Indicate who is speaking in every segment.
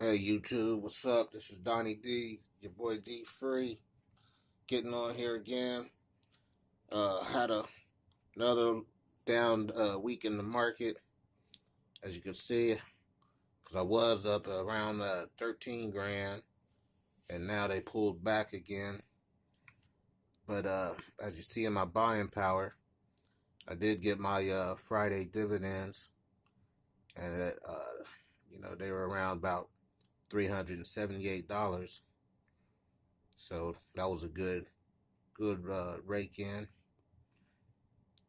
Speaker 1: Hey YouTube, what's up? This is Donnie D, your boy D Free, getting on here again. Had another down week in the market, as you can see, because I was up around 13 grand, and now they pulled back again. But as you see in my buying power, I did get my Friday dividends, and they were around about $378. So that was a good rake in.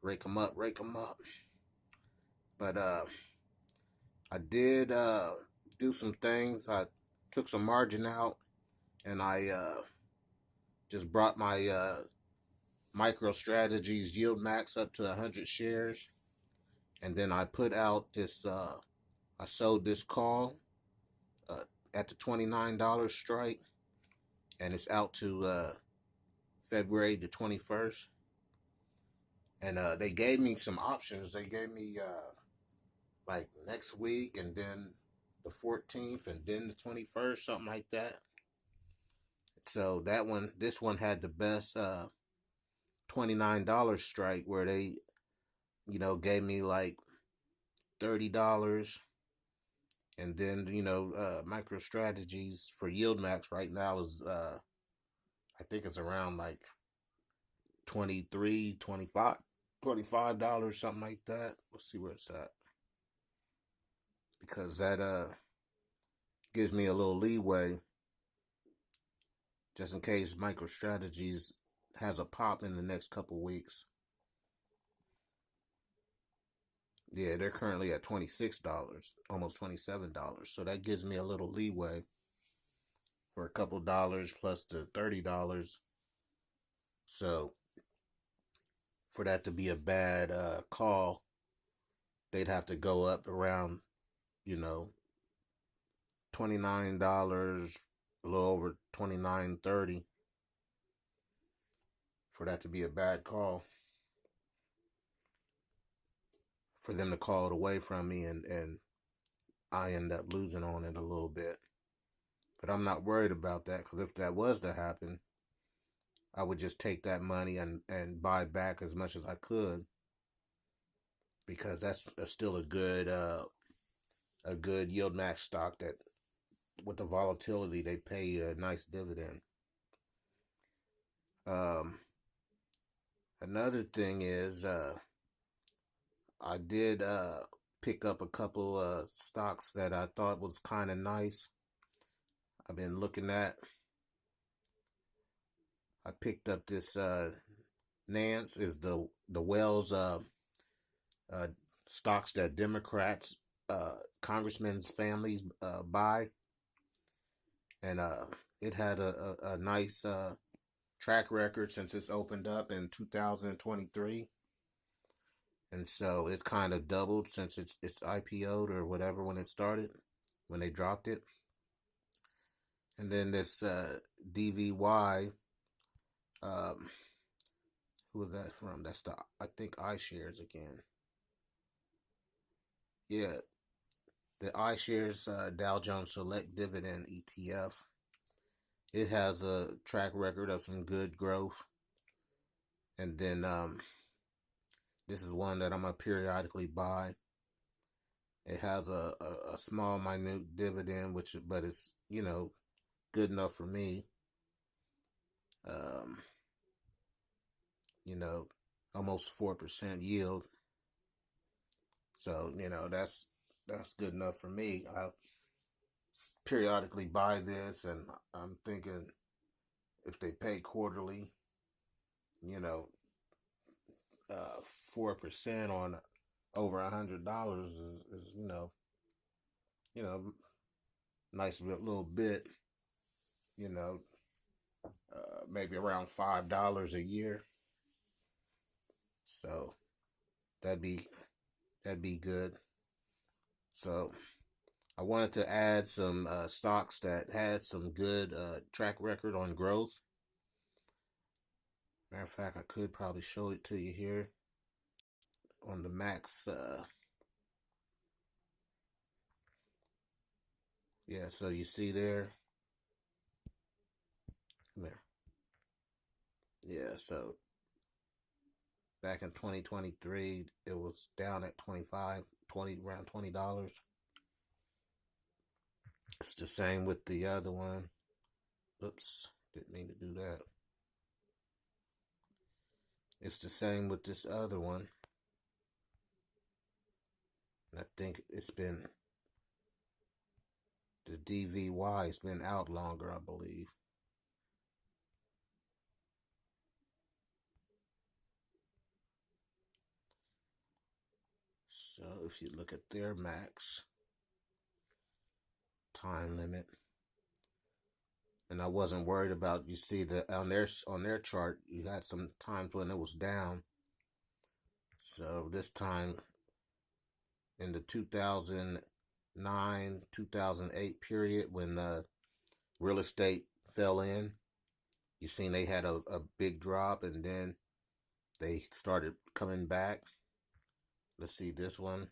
Speaker 1: Rake them up, rake them up. But I did do some things. I took some margin out, and I just brought my micro strategies yield max up to 100 shares, and then I put out this. I sold this call uh, at the $29 strike, and it's out to February the 21st. And they gave me some options. They gave me like next week, and then the 14th, and then the 21st, something like that. So this one had the best $29 strike where they, gave me like $30, and then micro strategies for yield max right now is I think it's around like 23, 25, $25, something like that. Let's see where it's at, because that gives me a little leeway just in case MicroStrategies has a pop in the next couple weeks. Yeah, they're currently at $26, almost $27. So that gives me a little leeway for a couple dollars plus the $30. So for that to be a bad call, they'd have to go up around, you know, $29, a little over 29.30 for that to be a bad call. For them to call it away from me, and I end up losing on it a little bit. But I'm not worried about that, because if that was to happen, I would just take that money and buy back as much as I could, because that's still a good yield max stock that with the volatility they pay a nice dividend. Um, Another thing is I did pick up a couple stocks that I thought was kind of nice. I've been looking at. I picked up this Nance is the Wells uh, stocks that Democrats, congressmen's families buy, and it had a nice track record since it's opened up in 2023, and so it's kind of doubled since it's IPO'd or whatever when it started, when they dropped it. And then this DVY, um, who was that from? That's the, I think, iShares again. Yeah, the iShares Dow Jones Select Dividend ETF. It has a track record of some good growth. And then this is one that I'm gonna periodically buy. It has a small, minute dividend, but it's good enough for me. Um, you know, Almost 4% yield. So that's good enough for me. I periodically buy this, and I'm thinking if they pay quarterly, you know, 4% on over $100 is you know nice little bit, you know, maybe around $5 a year. So that'd be that'd be good. So I wanted to add some stocks that had some good track record on growth. Matter of fact, I could probably show it to you here on the max. Yeah, so you see there. Come here. Yeah, so back in 2023, it was down at 20, around $20. It's the same with the other one. Oops, didn't mean to do that. It's the same with this other one. I think it's been, the DVY has been out longer, I believe. So if you look at their max time limit, and I wasn't worried about, you see that on their chart, you had some times when it was down. So this time in the 2009, 2008 period when real estate fell in, you seen they had a big drop and then they started coming back. Let's see, this one,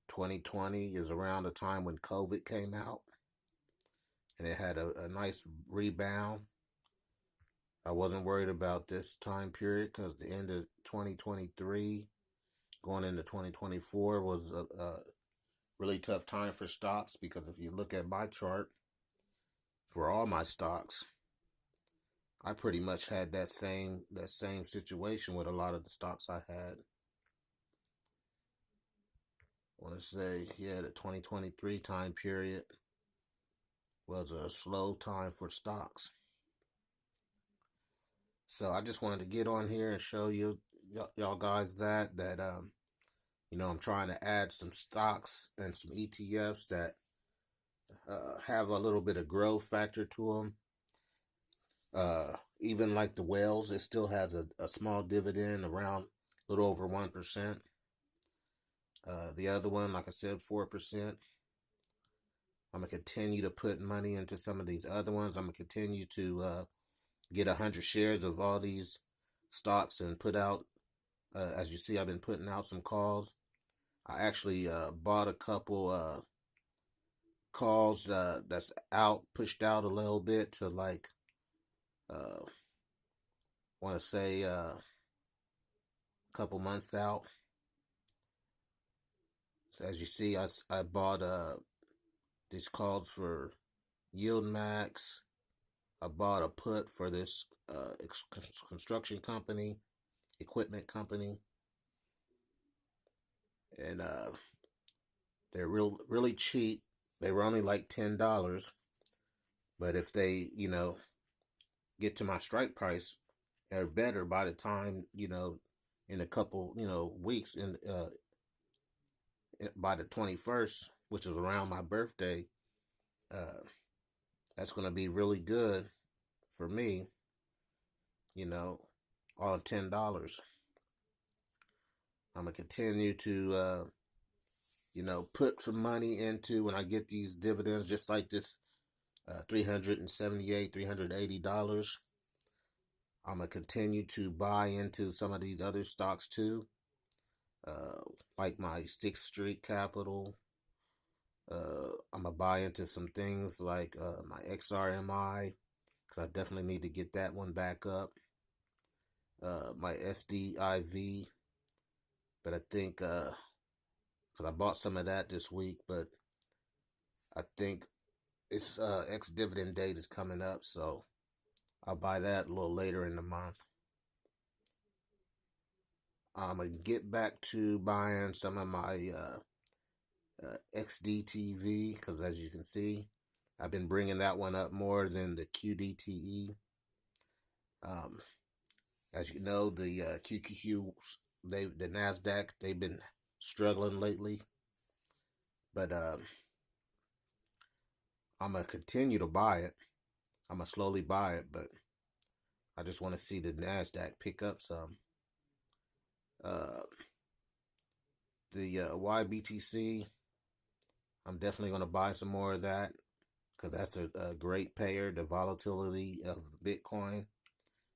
Speaker 1: 2020 is around the time when COVID came out and it had a nice rebound. I wasn't worried about this time period because the end of 2023 going into 2024 was a really tough time for stocks, because if you look at my chart for all my stocks, I pretty much had that same situation with a lot of the stocks I had. I want to say, yeah, the 2023 time period was a slow time for stocks. So I just wanted to get on here and show y'all guys that I'm trying to add some stocks and some ETFs that have a little bit of growth factor to them. Even like the whales, it still has a small dividend around a little over 1%. The other one, like I said, 4%. I'm going to continue to put money into some of these other ones. I'm going to continue to get 100 shares of all these stocks and put out, as you see, I've been putting out some calls. I actually bought a couple calls that's out, pushed out a little bit to like, want to say a couple months out. So as you see, I bought these calls for Yield Max. I bought a put for this construction company, equipment company, and they're really cheap. They were only like $10, but if they get to my strike price, they're better by the time in a couple weeks, in by the 21st, which is around my birthday. That's going to be really good for me, on $10. I'm going to continue to, put some money into when I get these dividends, just like this $378, $380. I'm going to continue to buy into some of these other stocks too, like my 6th Street Capital. I'm going to buy into some things like my XRMI, because I definitely need to get that one back up. My SDIV, but I think, because I bought some of that this week, but I think its ex-dividend date is coming up, so I'll buy that a little later in the month. I'm going to get back to buying some of my XDTV, because as you can see, I've been bringing that one up more than the QDTE. As you know, the QQQ, the NASDAQ, they've been struggling lately. But I'm going to continue to buy it. I'm going to slowly buy it, but I just want to see the NASDAQ pick up some. The YBTC, I'm definitely going to buy some more of that, because that's a great payer. The volatility of Bitcoin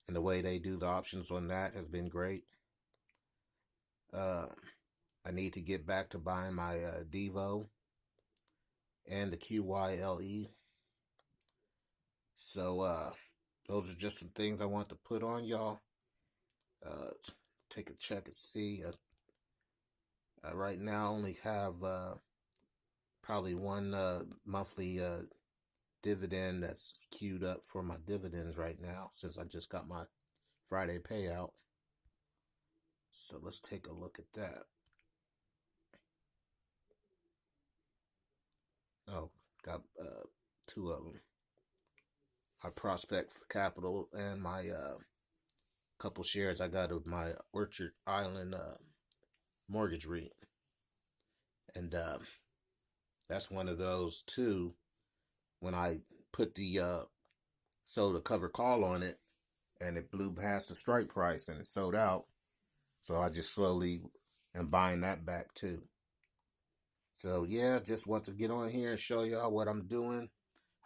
Speaker 1: and the way they do the options on that has been great. I need to get back to buying my Devo. and the QYLE. So those are just some things I want to put on y'all. Take a check and see. Right now, I only have probably one monthly dividend that's queued up for my dividends right now, since I just got my Friday payout. So let's take a look at that. Oh, got two of them. My Prospect Capital and my couple shares I got of my Orchard Island mortgage REIT. And that's one of those too. When I put the sold a cover call on it, and it blew past the strike price and it sold out. So I just slowly am buying that back too. So yeah, just want to get on here and show y'all what I'm doing,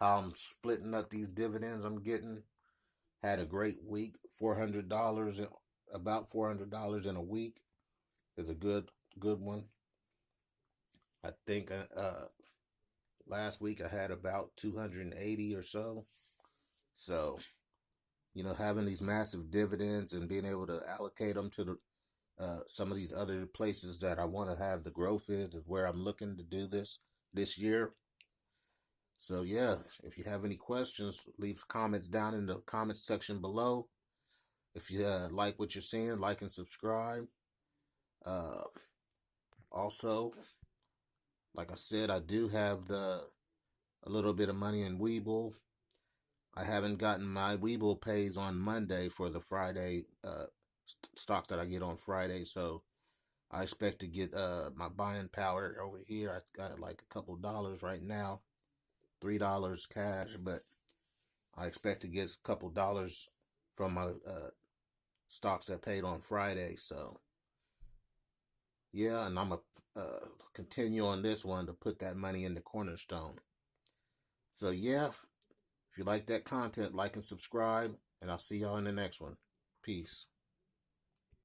Speaker 1: how I'm splitting up these dividends I'm getting. Had a great week. $400, about $400 in a week is a good one. I think last week I had about 280 or so. So, having these massive dividends and being able to allocate them to some of these other places that I want to have the growth is where I'm looking to do this year. So yeah, if you have any questions, leave comments down in the comments section below. If you like what you're seeing, like and subscribe. Also, like I said, I do have a little bit of money in Webull. I haven't gotten my Webull pays on Monday for the Friday stocks that I get on Friday, so I expect to get my buying power over here. I got like a couple dollars right now, $3 cash, but I expect to get a couple dollars from my stocks that paid on Friday. So yeah, and I'm gonna continue on this one to put that money in the Cornerstone. So yeah, if you like that content, like and subscribe, and I'll see y'all in the next one. Peace.